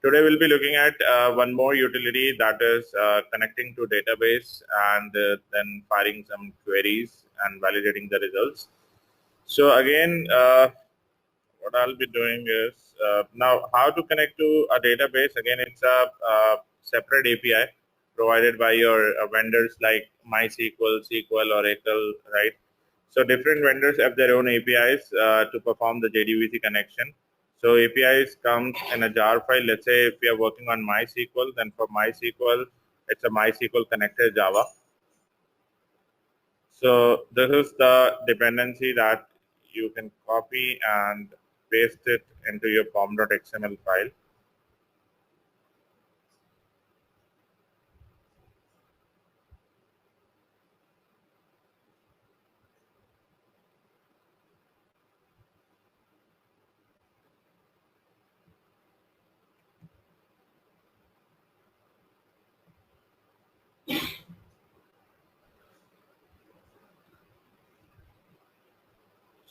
Today we'll be looking at one more utility, that is connecting to database and then firing some queries and validating the results. So again, what I'll be doing is now how to connect to a database. Again, it's a separate API provided by your vendors like MySQL, SQL, Oracle, right? So different vendors have their own APIs to perform the JDBC connection. So APIs comes in a jar file. Let's say if we are working on MySQL, then for MySQL, it's a MySQL connector Java. So this is the dependency that you can copy and paste it into your pom.xml file.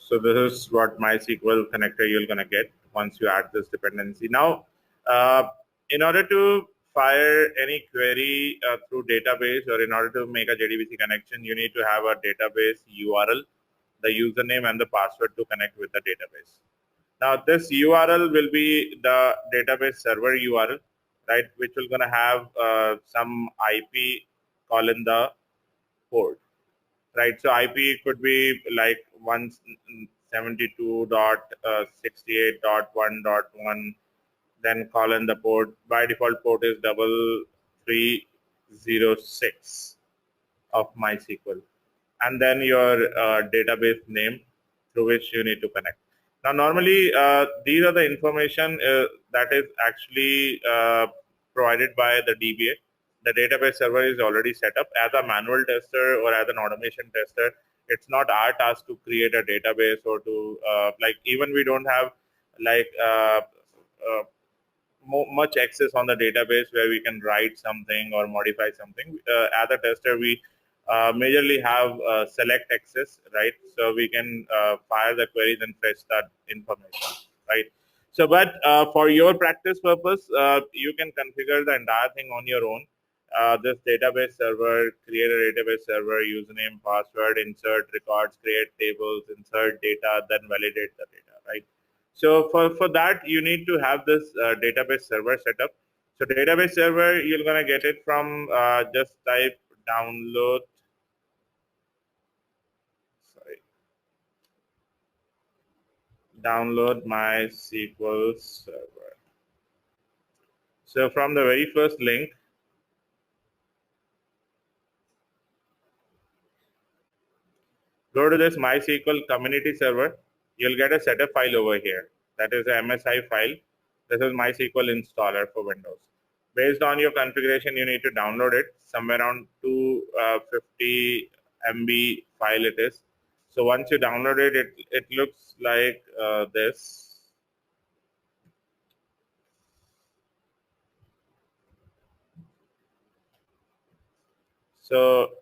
So this is what MySQL connector you're gonna get once you add this dependency. Now, in order to fire any query through database, or in order to make a JDBC connection, you need to have a database URL, the username and the password to connect with the database. Now this URL will be the database server URL, right, which will gonna have some IP colon the port, right? So IP could be like 172.68.1.1, then colon the port. By default, port is 3306 of MySQL, and then your database name through which you need to connect. Now, normally, these are the information that is actually provided by the DBA. The database server is already set up. As a manual tester or as an automation tester, it's not our task to create a database or to like, even we don't have like much access on the database where we can write something or modify something. As a tester, we majorly have select access, right? So we can fire the queries and fetch that information, right? So, but for your practice purpose, you can configure the entire thing on your own. This database server, create a database server, username, password, insert records, create tables, insert data, then validate the data, right? So for that, you need to have this database server set up. So database server, you're gonna get it from just type download. Sorry, download MySQL server. So from the very first link, go to this MySQL community server. You'll get a setup file over here. That is a MSI file. This is MySQL installer for Windows. Based on your configuration, you need to download it. Somewhere around 250 MB file it is. So once you download it, it looks like this. So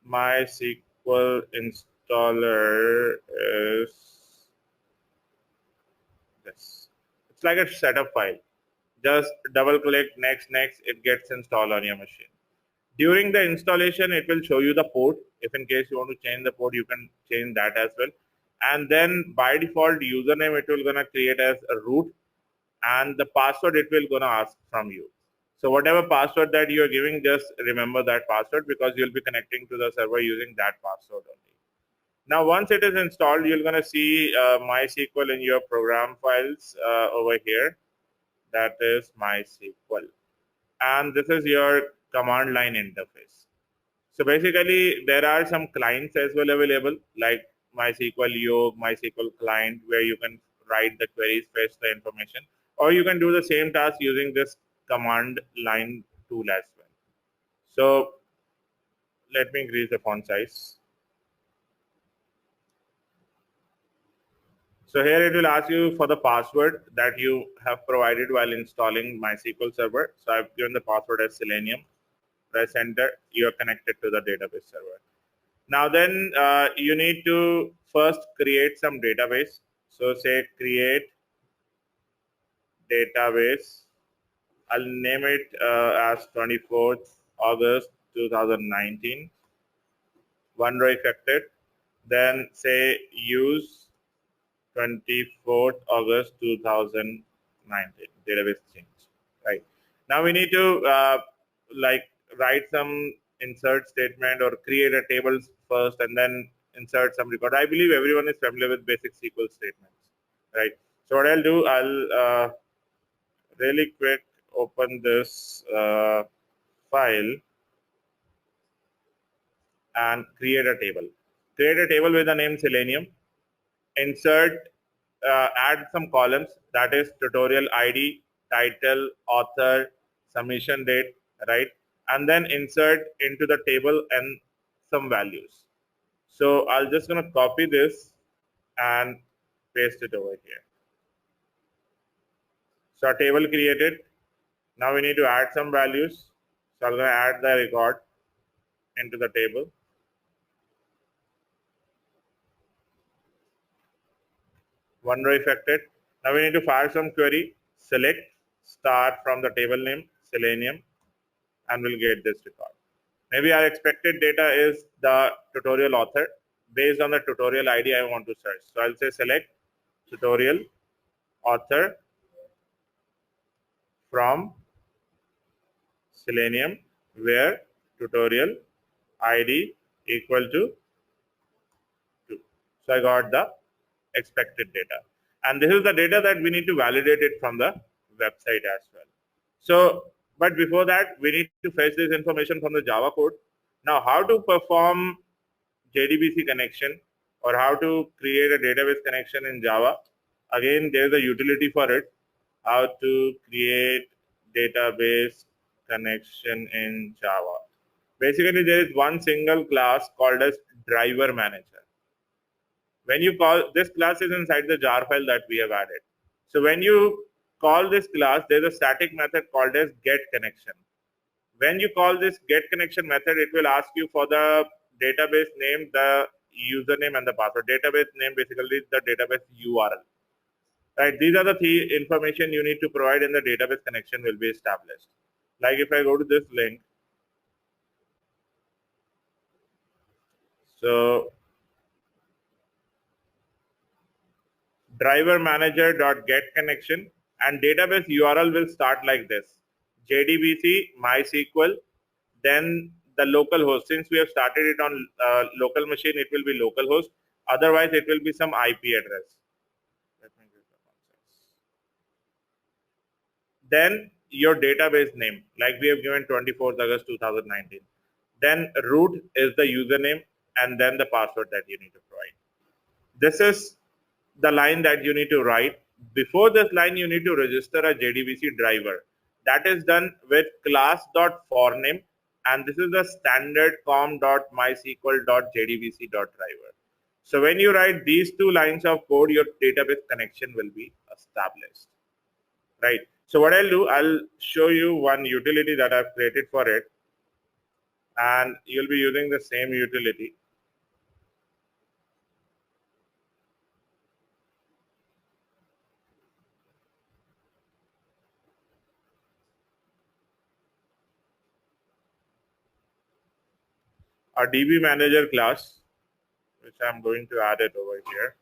MySQL installer is this. It's like a setup file. Just double click, next, it gets installed on your machine. During the installation, it will show you the port. If in case you want to change the port, you can change that as well. And then by default username, it will gonna create as a root, and the password it will gonna ask from you. So whatever password that you are giving, just remember that password, because you'll be connecting to the server using that password only. Now, once it is installed, you're gonna see MySQL in your program files over here. That is MySQL, and this is your command line interface. So basically, there are some clients as well available, like MySQL Yoke, MySQL client, where you can write the queries, fetch the information, or you can do the same task using this command line tool as well. So let me increase the font size. So here it will ask you for the password that you have provided while installing MySQL server. So I've given the password as Selenium. Press enter. You are connected to the database server. Now then, you need to first create some database. So say create database I'll name it as 24th August 2019. One row affected. Then say use 24th August 2019 database change. Right now we need to like write some insert statement or create a table first and then insert some record. I believe everyone is familiar with basic SQL statements, right? So what I'll do, I'll really quick open this file and create a table. Create a table with the name Selenium. Insert, add some columns, that is tutorial ID, title, author, submission date, right? And then insert into the table and some values. So I'll just gonna copy this and paste it over here. So our table created. Now we need to add some values. So I'm gonna add the record into the table. One row affected. Now we need to fire some query. Select star from the table name Selenium, and we'll get this record. Maybe our expected data is the tutorial author. Based on the tutorial ID, I want to search. So I'll say select tutorial author from Selenium, where tutorial ID equal to 2. So I got the expected data. And this is the data that we need to validate it from the website as well. So, but before that, we need to fetch this information from the Java code. Now, how to perform JDBC connection or how to create a database connection in Java? Again, there's a utility for it. How to create database connection in Java. Basically, there is one single class called as driver manager. When you call this class is inside the jar file that we have added. So when you call this class, there's a static method called as get connection. When you call this get connection method, it will ask you for the database name, the username, and the password. Database name basically the database URL. Right? These are the three information you need to provide, and the database connection will be established. Like if I go to this link, so driver manager dot get connection and database URL will start like this: JDBC MySQL, then the local host. Since we have started it on local machine, it will be localhost. Otherwise, it will be some IP address. Then your database name, like we have given 24th August 2019. Then root is the username and then the password that you need to provide. This is the line that you need to write. Before this line, you need to register a JDBC driver. That is done with class.forName, and this is the standard com.mysql.jdbc.driver. So when you write these two lines of code, your database connection will be established. Right. So what I'll do, I'll show you one utility that I've created for it, and you'll be using the same utility. A DB manager class, which I'm going to add it over here.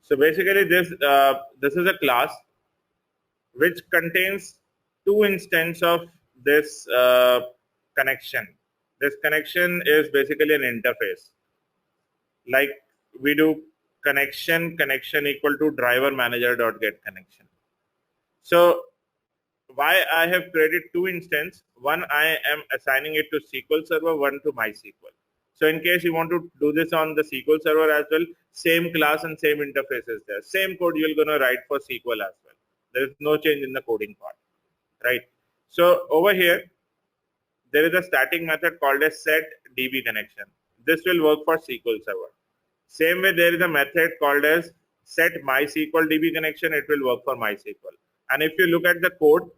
So basically, this is a class which contains two instances of this connection. This connection is basically an interface. Like we do connection equal to driver manager dot get connection. So why I have created two instances? One I am assigning it to SQL Server, one to MySQL. So in case you want to do this on the SQL Server as well, same class and same interface is there. Same code you're going to write for SQL as well. There is no change in the coding part, right? So over here, there is a static method called as set DB connection. This will work for SQL Server. Same way, there is a method called as set MySQL DB connection. It will work for MySQL. And if you look at the code,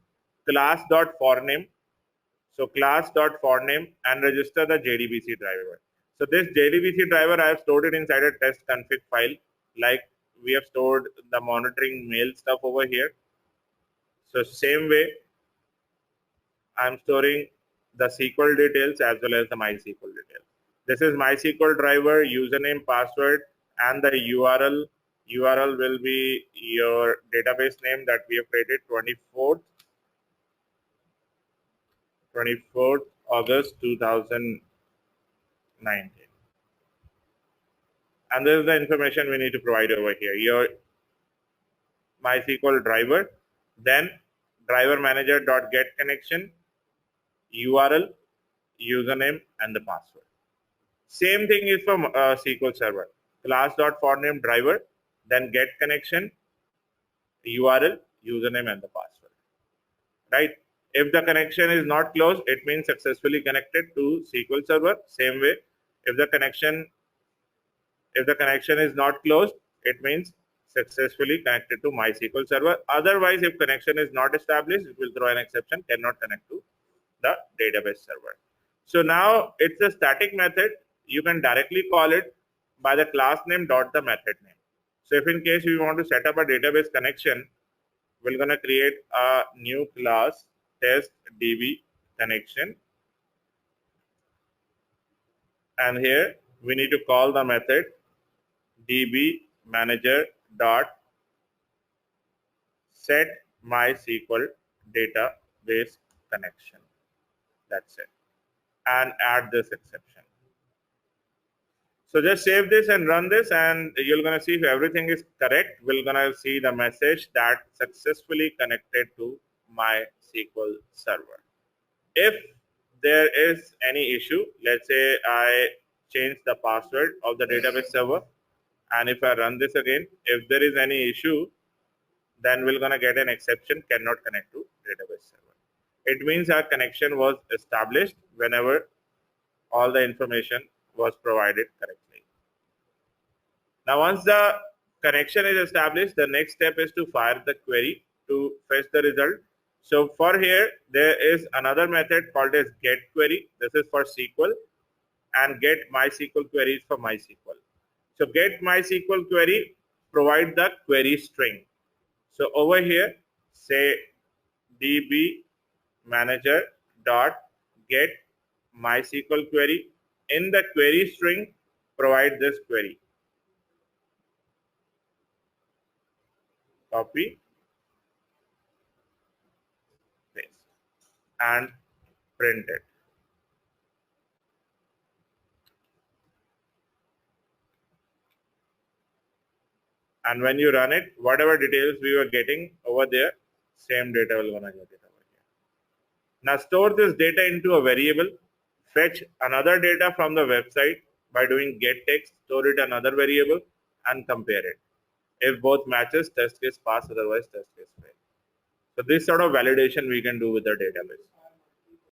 class.forName. So class.forName and register the JDBC driver. So this JDBC driver, I have stored it inside a test config file, like we have stored the monitoring mail stuff over here. So same way, I'm storing the SQL details as well as the MySQL details. This is MySQL driver, username, password, and the URL. URL will be your database name that we have created, 24th August 2019. And this is the information we need to provide over here. Your MySQL driver, then driver manager dot get connection, URL, username, and the password. Same thing is for SQL Server. Class.forName driver, then get connection, URL, username, and the password. Right? If the connection is not closed, it means successfully connected to SQL Server. Same way, if the connection is not closed, it means successfully connected to MySQL Server. Otherwise, if connection is not established, it will throw an exception, cannot connect to the database server. So now it's a static method. You can directly call it by the class name dot the method name. So if in case you want to set up a database connection, we're going to create a new class test DB connection. And here we need to call the method DB manager dot set MySQL database connection. That's it. And add this exception. So just save this and run this, and you're going to see if everything is correct. We're going to see the message that successfully connected to MySQL server. If there is any issue, let's say I change the password of the database server, and if I run this again, if there is any issue, then we're going to get an exception, cannot connect to database server. It means our connection was established whenever all the information was provided correctly. Now, once the connection is established, the next step is to fire the query to fetch the result. So for here, there is another method called as get query. This is for SQL, and get MySQL queries for MySQL. So get MySQL query, provide the query string. So over here, say DB manager dot get MySQL query. In the query string, provide this query. Copy, paste, and print it. And when you run it, whatever details we were getting over there, same data will gonna get it over here. Now store this data into a variable. Fetch another data from the website by doing get text, store it another variable, and compare it. If both matches, test case pass, otherwise test case fail. So this sort of validation we can do with the database.